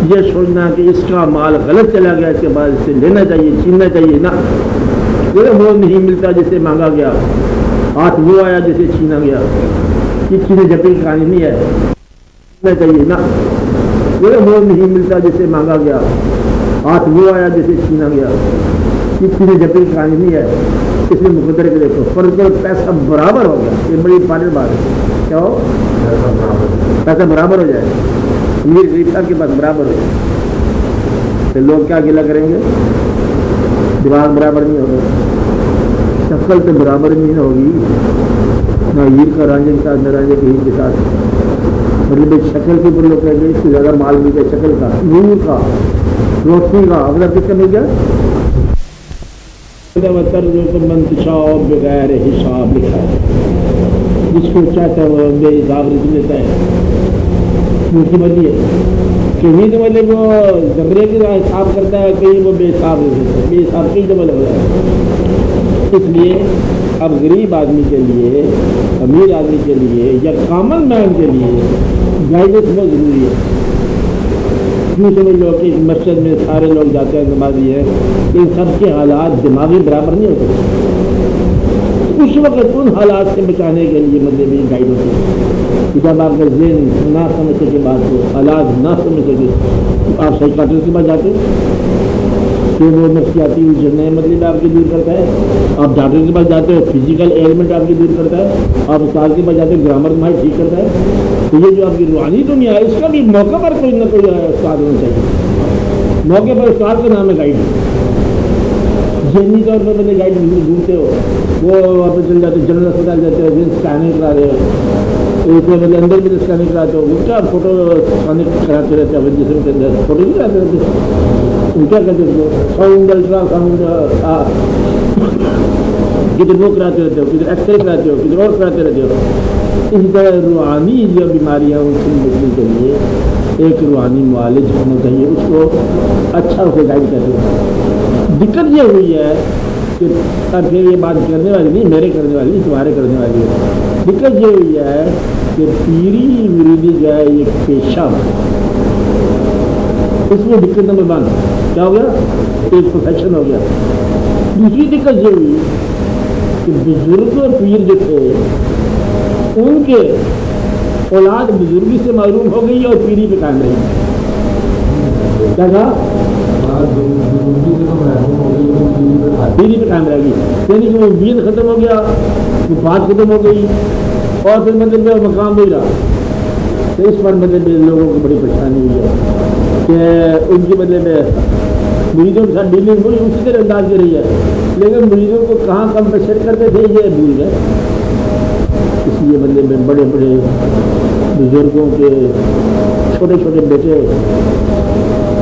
یہ سوچنا کہ اس کا مال غلط چلا گیا، اس کے بعد اس سے لینا چاہیے، چھیننا چاہیے. نہ وہ نہیں ملتا جسے مانگا گیا، ہاتھ وہ آیا جسے چھینا گیا. یہ چھینے جھپے کی کہانی نہیں ہے، چھیننا چاہیے. نہ وہ نہیں ملتا جسے مانگا گیا، ہاتھ وہ آیا جسے چھینا گیا. یہ چھینے جھپے کی کہانی نہیں ہے. اس میں مقدر کے دیکھو فرض کرو پیسہ برابر ہو گیا، یہ بڑی امپارٹنٹ بات ہے. کیا ہو؟ پیسہ برابر ہو جائے، امیر غریب صاحب کے پاس برابر ہو جائے تو لوگ کیا گلا کریں گے؟ دماغ برابر نہیں ہوگا، شکل تو برابر نہیں ہوگی، نہ ہیر کا رانجے کے ساتھ، نہ رانجے کے ہیر کے ساتھ. مطلب شکل کے اوپر لوگ کہیں گے اس سے زیادہ مال مل گیا، شکل کا، نور کا، روشنی کا. اگر کس کا مل گیا منتشا بغیر حساب لکھا ہے، جس کو چاہتا ہے وہ بے حساب لکھ لیتا ہے. مطلب کہیں تو مطلب وہ ذرے کے حساب کرتا ہے، کہیں وہ بے حساب لکھ لیتا ہے، بے حساب کئی دفعہ لگ رہا ہے. اس لیے اب غریب آدمی کے لیے، امیر آدمی کے لیے یا کامن مین کے لیے گائیڈنس بہت ضروری ہے. یوں سمجھ لو کہ مسجد میں سارے لوگ جاتے ہیں، نمازی ہے، ان سب کے حالات دماغی برابر نہیں ہوتے. اس وقت ان حالات سے بچانے کے لیے مطلب یہ گائیڈ ہوتی ہے. جب آپ کا ذہن نہ سمجھ سکے بات کو، حالات نہ سمجھ سکے، آپ سائیکاٹرسٹ کے پاس جاتے کہ وہ نفسیاتی الجھنیں مطلب آپ کی دور کرتا ہے. آپ ڈاکٹر کے پاس جاتے ہو، فزیکل ایلیمنٹ آپ کی دور کرتا ہے. آپ استاد کے پاس جاتے ہو، گرامر تمہاری ٹھیک کرتا ہے. تو یہ جو آپ کی روحانی دنیا ہے، اس کا بھی موقع پر کوئی نہ کوئی استاد ہونا چاہیے. موقع پر استاد کا نام ہے گائیڈ. ذہنی طور پر مطلب گائیڈ ڈھونڈتے ہو، وہ واپس چل جاتے، جنرل اسپتال جاتے ہو، اسکیننگ کرا رہے ہو، اس میں مطلب اندر بھی اسکیننگ کراتے ہو. وہ کیا فوٹو اسکیننگ کراتے رہتے ہیں، جسم کے اندر فوٹو نہیں کراتے رہتے. کیا کہتے ہیں ساؤنڈ، الٹرا ساؤنڈ، کدھر وہ کراتے رہتے ہو، کدھر ایکس رے کراتے ہو، کدھر اور کراتے رہتے ہو. اس طرح روحانی جو بیماریاں ان سے بچنے کے لیے ایک روحانی معالج ہونا چاہیے. اس کو اچھا اسے گائیڈ کرتے ہیں. دقت یہ ہوئی ہے کہ اب یہ بات کرنے والی نہیں، میرے کرنے والی نہیں، تمہارے کرنے والی ہے. دقت یہ ہوئی ہے کہ پیری مریدی جو ہے یہ پیشہ، اس میں دقت نمبر 1 کیا ہو گیا، ایک پروفیشن ہو گیا. دوسری دقت یہ ہوئی کہ بزرگ اور پیر جو تھے ان کے اولاد بزرگی سے معروف ہو گئی اور پیری پہ کام رہی. کیا کہا، پیری پہ کام رہ گئی، یعنی کہ وہ امید ختم ہو گیا، وہ بات ختم ہو گئی، اور پھر مطلب مقام نہیں رہا. تو اس پر مطلب لوگوں کو بڑی پریشانی ہوئی ہے کہ ان کی مطلب مریضوں کے ساتھ ڈیلنگ ہوئی اسی طرح انداز کی رہی ہے، لیکن مریضوں کو کہاں کمپنسیٹ کرتے تھے یہ بھول گئے. اس لیے مطلب بڑے بڑے بزرگوں کے چھوٹے چھوٹے بیٹے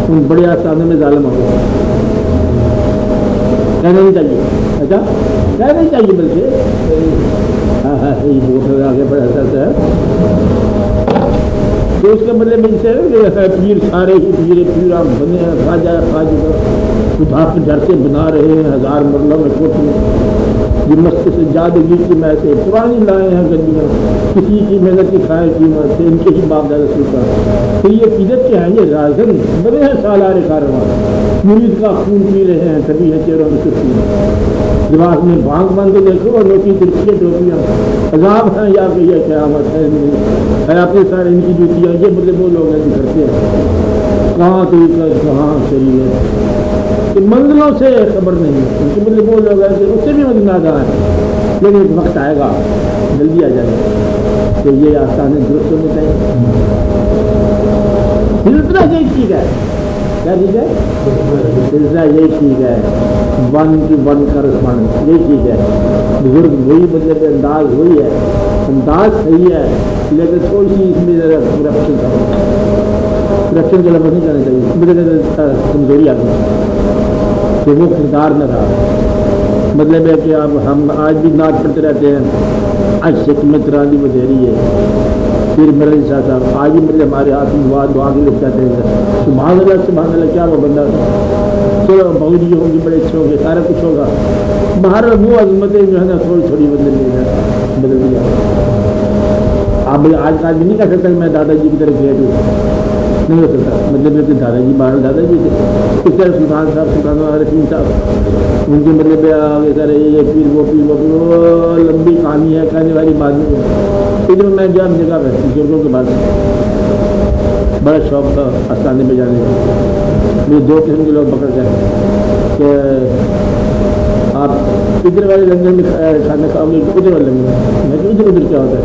ان بڑے آستانوں میں ظالم ہو گئے. کہنا نہیں چاہیے، اچھا کہنا نہیں چاہیے، بلکہ ہاں ہاں صحیح بہت آگے بڑھ سکتا ہے. تو اس کا مطلب ان سے پیر سارے ہی پیرا بنے ہیں، خواجہ خواجہ آپ کے گھر سے بنا رہے ہیں 1000 مرلوں میں کوٹھی، یہ مست سے جادگی کی میں سے پرانی لائے ہیں گندیاں، کسی کی محنت کی کھائے قیمت سے ان کے ہی باپ دادا سلطا. تو یہ قیدت کے ہیں، یہ رازن بنے ہیں سالار کارواں، مرید کا خون پی رہے ہیں، کبھی ہے چہروں میں سرخی، لباس میں بھانگ بن کے دیکھو اور نوکی ترکیاں ٹوپیاں، عذاب ہیں یا کہ یہ قیامت ہے نہیں. اپنے سارے ان کی جوتیاں، یہ مطلب وہ لوگ ہیں جو کرتے ہیں کہاں طریقت کہاں شریعت، منزلوں سے خبر نہیں ہے. ان کے مطلب وہ لوگ ہیں کہ اس سے بھی مدد نہ ہے، لیکن ایک وقت آئے گا، جلدی آ جائے گا کہ یہ آستانے درست ہونے چاہیے. سلسلہ یہی ٹھیک ہے، کیا ٹھیک ہے، سلسلہ یہی ٹھیک ہے، 1 to 1 کا رسپانس یہی ٹھیک ہے. بزرگ وہی مطلب انداز وہی ہے، انداز صحیح ہے، لیکن تھوڑی سی اس میں کرپشن کا لفظ نہیں کرنا چاہیے. مجھے کمزوری آتی ہے کہ وہ کردار نہ رہا. مطلب ہے کہ اب ہم آج بھی نعت پڑھتے رہتے ہیں، آج حکمت رانی بدھیری ہے، پھر میرے صاحب آج ہی مطلب ہمارے ہاتھ میں دعا کے لکھ جاتے ہیں سبحان اللہ کیا وہ بندہ تھا. چلو بہت یہ ہوگی، بڑے اچھے ہوں گے، سارا کچھ ہوگا، باہر وہ عظمتیں جو ہے نا تھوڑی تھوڑی بدل دیا. اب آج کا آدمی نہیں کہہ سکتا کہ میں دادا جی کی طرف گریٹ ہوں، نہیں ہو سکتا. مطلب دادا جی باہر دادا جی تھے، اس طرح سلطان صاحب، سلطان رحیم صاحب، ان کے مطلب آگے سارے یہ پیر وہ لمبی کہانی ہے، کہنے والی بات نہیں ہے. ادھر میں جب جگہ پہ بزرگوں کے بعد بڑا شوق تھا آستانے پہ جانے کا. میرے 2 قسم کے لوگ پکڑ گئے کہ آپ ادھر والے لنگر میں کھانا کھاؤ گے، ادھر والے لنگر میں کہ ادھر کیا ہوتا ہے.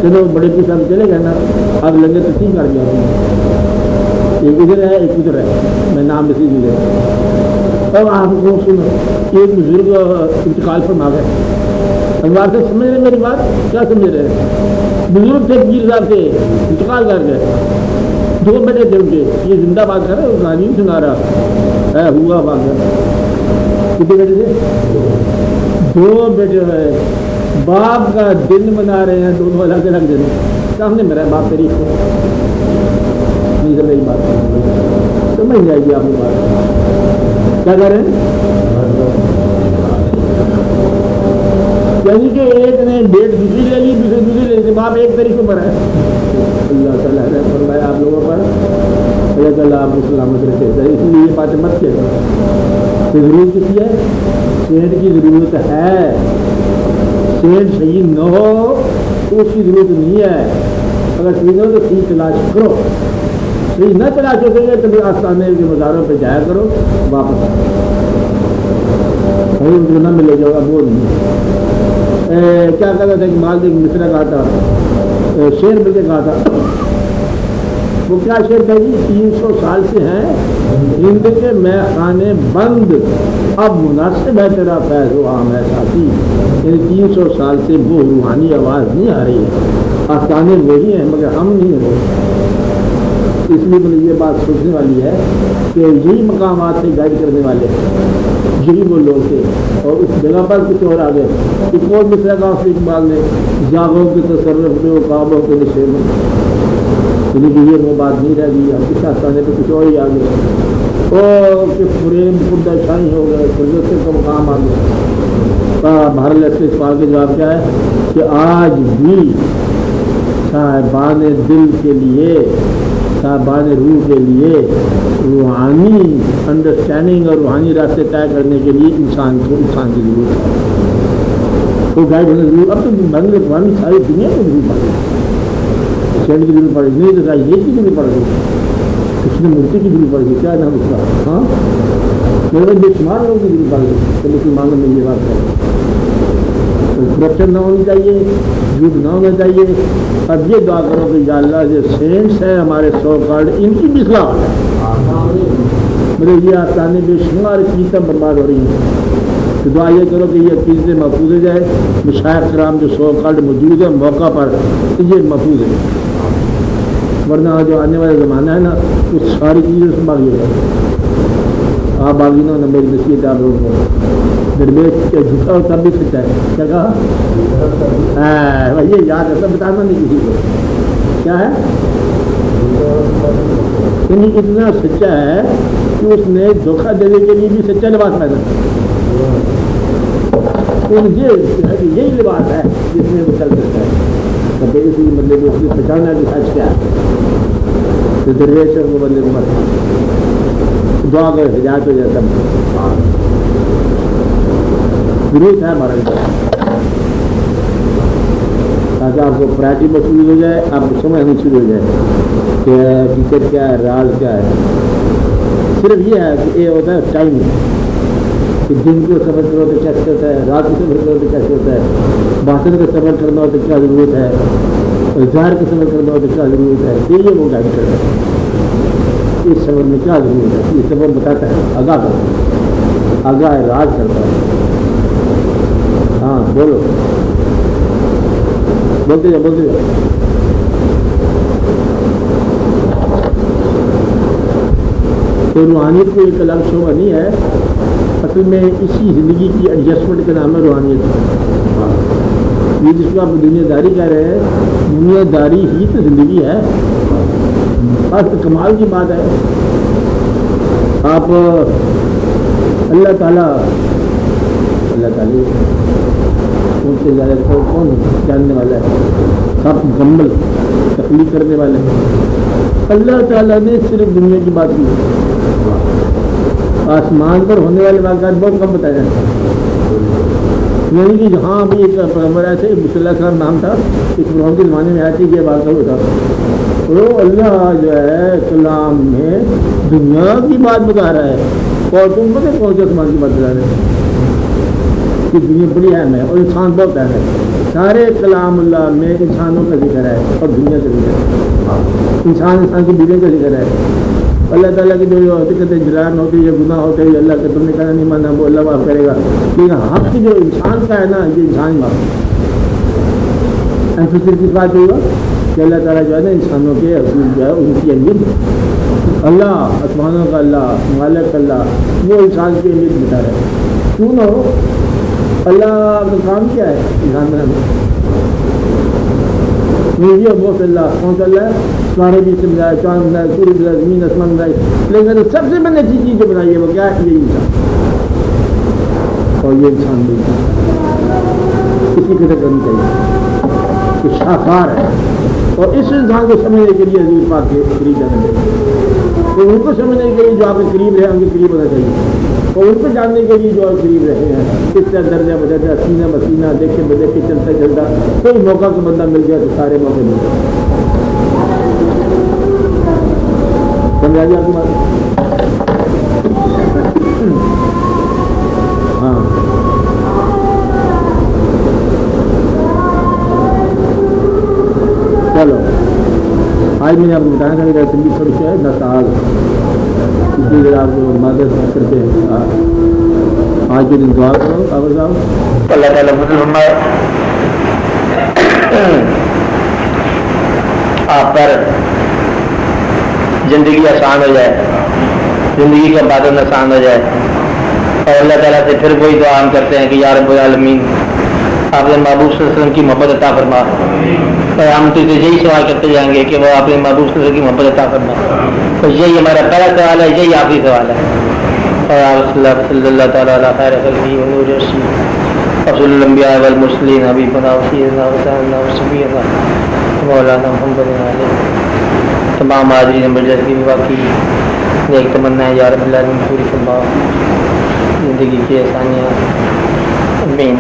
چلو بڑے پیر صاحب چلے گئے نا، آپ لنگر تقسیم کر دیا، ایک ادھر ہے ایک ادھر ہے، میں نام بسی نہیں لیتا. اب آپ کو سنو، ایک بزرگ انتقال فرما گئے. بات سے سمجھ رہے میری بات، کیا سمجھ رہے ہیں؟ بزرگ تھے، پیر صاحب تھے، انتقال کر گئے. 2 بیٹے تھے ان کے، یہ زندہ بات کر رہے ہیں، کہانی سنا رہا ہے ہوا واقعہ. کتنے بیٹے تھے؟ 2 بیٹے ہیں، باپ کا دن منا رہے ہیں دونوں الگ الگ دن، سامنے میرا باپ تاریخ کو نہیں سمجھ بات سمجھ جائے گی آپ کی بات کیا کر رہے ہیں؟ یعنی کہ ایک نے ڈیٹ دوسری لے لی، دوسری لے لی، باپ ایک تاریخ کو بڑھا ہے۔ اللہ تعالیٰ نے فرمایا آپ لوگوں پر اللہ تعالیٰ آپ کو سلامت رکھے، اس لیے یہ باتیں مت کیا کرو۔ ضرورت کس کی ہے؟ سینٹ کی ضرورت ہے، سینٹ صحیح نہ ہو تو اس کی ضرورت نہیں ہے، اگر صحیح نہ ہو تو صحیح تلاش کرو، صحیح نہ تلاش ہو سکے تو آستانے کے مزاروں پہ جایا کرو، واپس ان کو نہ ملے جاؤ، اب وہ نہیں کیا کہتا تھا کہ مال ایک مصرع کہا تھا، شعر بلکہ کہا تھا، وہ کیا شعر تھا جی؟ 300 سال سے ہیں ہند کے میں خانے بند، اب مناسب ہے تیرا فیض و عام ہے ساتھی، یعنی 300 سال سے وہ روحانی آواز نہیں آ رہی ہے، آستانے وہی ہیں مگر ہم نہیں ہیں۔ اس لیے مجھے یہ بات سوچنے والی ہے کہ یہی مقامات سے گائیڈ کرنے والے یہی وہ لوگ تھے، اور اس جگہ پر کچھ اور آگے ایک اور مصرع کا اقبال نے، جاگوں کے تصرف میں وہ کعبوں کے نشے میں، یعنی کہ یہ وہ بات نہیں رہ گئی، اب اس آستانے پہ کچھ اور ہی آگے، اور کہ فریم خردہ شاہی ہو گئے، فرضت سے کا مقام آ گیا۔ بہر اس سوال کا جواب کیا ہے کہ آج بھی صاحبان دل کے لیے، صاحبان روح کے لیے روحانی انڈرسٹینڈنگ اور روحانی راستے طے کرنے کے لیے انسان کی ضرورت ہے، تو گائیڈ ہونے کی ضرورت۔ اب تو بین الاقوامی ساری دنیا کو ضرورت پڑے گی، سینٹ کی ضرورت پڑے گی، نہیں تو ساری یہ کی ضرورت پڑے گی، کشن مورتی کی ضرورت پڑے گی، کیا نام اس کا؟ ہاں میرے بے شمار لوگوں کی ضرورت پڑے گی، تو مسلمانوں میں یہ بات ہے کرپشن نہ ہونی چاہیے، جھوٹ نہ ہونا چاہیے۔ اب یہ دعا کرو کہ یا اللہ جو سینٹس ہیں ہمارے سو کارڈ ان کی بھی اصلاح ہے، میرے یہ آستانے بے شمار چیزیں برباد ہو رہی ہیں، تو دعا یہ کرو کہ یہ چیزیں محفوظ ہو جائے، مشائخ کرام جو سو کارڈ موجود ہیں موقع پر یہ محفوظ ہے، ورنہ جو آنے والا زمانہ ہے نا وہ ساری چیزیں سنبھالی ہو جائے۔ آپ باغی نہ میری نصیحت آپ لوگوں کو درمیش جھکا ہو تب بھی سچا ہے، کیا کہا؟ یہ یاد ہے، سب بتانا نہیں کسی کو کیا ہے، یعنی اتنا سچا ہے کہ اس نے دھوکہ دینے کے لیے بھی سچا لباس پہنا، یہی لباس ہے جس میں وہ چل سکتا ہے، اس لیے مطلب اس نے پہچانا کہ سچ کیا ہے، تو درویش کو بندے کو مت دعا کر ہدایت ہو جائے، سب ضرورت ہے ہمارا تاکہ آپ کو پرائرٹی محسوس ہو جائے، آپ کو سمجھنا شروع ہو جائے کہ حقیقت کیا ہے، راز کیا ہے۔ صرف یہ ہے کہ یہ ہوتا ہے ٹائم، کہ دن کو سفر کرو تو کیسے ہوتا ہے، رات کو سفر کرو تو کیسے ہوتا ہے، باطن کا سفر کرنا ہو تو کیا ضرورت ہے، اور ظاہر کا سفر کرنا ہو تو کیا ضرورت ہے، یہ وہ گائڈ کرتا ہے اس سفر میں کیا ضرورت ہے، یہ سفر بتاتا ہے، آگاہ کرتا ہے، آگاہ راز کرتا ہے۔ ہاں بولو، بولتے جاؤ بولتے جاؤ۔ تو روحانیت کو ایک الگ شعبہ نہیں ہے، اصل میں اسی زندگی کی ایڈجسٹمنٹ کا نام ہے روحانیت۔ یہ جس کو آپ دنیا داری کہہ رہے ہیں، دنیا داری ہی تو زندگی ہے، بس کمال کی بات ہے۔ آپ اللہ تعالیٰ ان سے زیادہ کون جاننے والا ہے، سب مکمل تخلیق کرنے والے ہیں۔ اللہ تعالیٰ نے صرف دنیا کی بات کی، آسمان پر ہونے والے واقعات بہت کم بتائے جاتے ہیں، یعنی کہ جہاں بھی ایک پیغمبر آئے تھے، صلی اللہ علیہ وسلم نام تھا، اس پروگرام کے زمانے میں آتی یہ بات ہوا تھا، وہ اللہ جو ہے کلام میں دنیا کی بات بتا رہا ہے، اور تم پتہ کون سے آسمان کی بات بتا رہے ہیں کہ دنیا بڑی اہم ہے اور انسان بہت اہم ہے۔ سارے کلام اللہ میں انسانوں کا ذکر ہے اور دنیا کا ذکر ہے، انسان کی بیویوں کا ذکر ہے۔ اللہ تعالیٰ کی جو حقیقت جرائم ہوتی ہے، گناہ ہوتے ہیں، اللہ کا تم نے کہا نہیں مانا وہ اللہ معاف کرے گا، لیکن حق جو انسان کا ہے نا یہ انسان معاف ایمفیسس کس بات ہوگا کہ اللہ تعالیٰ جو ہے نا انسانوں کے اصول جو ہے ان کی اہمیت، اللہ آسمانوں کا اللہ، مالک اللہ، وہ انسان کی اہمیت بتا رہے ہیں۔ سنو اللہ کا کام کیا ہے؟ دھیان میں بہت اللہ کون سا اللہ ہے؟ تمہارے بھی سمجھائے، چاند بنائے، سورج بنائے، زمین آسمان بنائے، لیکن سب سے میں نے اچھی چیز جو بنائی ہے وہ کیا ہے؟ یہ انسان، اور یہ انسان بھی اسی قدر کرنی چاہیے کہ شاہکار ہے، اور اس انسان کو سمجھنے کے لیے حضور پاک کے قریب جانا چاہیے، تو ان کو سمجھنے کے لیے جو آپ کے قریب رہے ان کے قریب ہونا چاہیے، اور ان کو جاننے کے لیے جو آپ قریب رہے ہیں اس طرح درجہ بدرجہ سینہ بسینہ دیکھے بدے چلتا چلتا کوئی موقع کو بندہ مل گیا تو سارے موقع مل گئے. سمجھا جی آپ کی بات؟ ہاں چلو آج میں نے آپ کو بتایا تھا کہ زندگی تھوڑی سی ہے 10 سال، اس لیے آپ کو مدد کرتے ہیں. آج کے دن دعا کرو کابل صاحب، اللہ تعالیٰ فضل فرمائے آپ پر زندگی آسان ہو جائے، زندگی کا بادل آسان ہو جائے، اور اللہ تعالیٰ سے پھر وہی دعا ہم کرتے ہیں کہ یا رب العالمین آپ نے محبوب صلی اللہ علیہ وسلم کی محبت عطا فرما، اور ہم تو یہی سوال کرتے جائیں گے کہ وہ آپ نے محبوب صلی اللہ علیہ وسلم کی محبت عطا فرما. تو یہی ہمارا پہلا سوال ہے، یہی آخری سوال ہے. اور صلی اللہ تعالیٰ علیہ خیر خلقہ و نور رسول رسول الانبیاء والمرسلین حبیبنا وسیدنا وسیدنا وسبینا مولانا محمد علیہ. تمام حاضرین مجلس کی واقعی نیک تمنا ہے یا رب العالمین پوری فرما، زندگی کی آسانیاں میں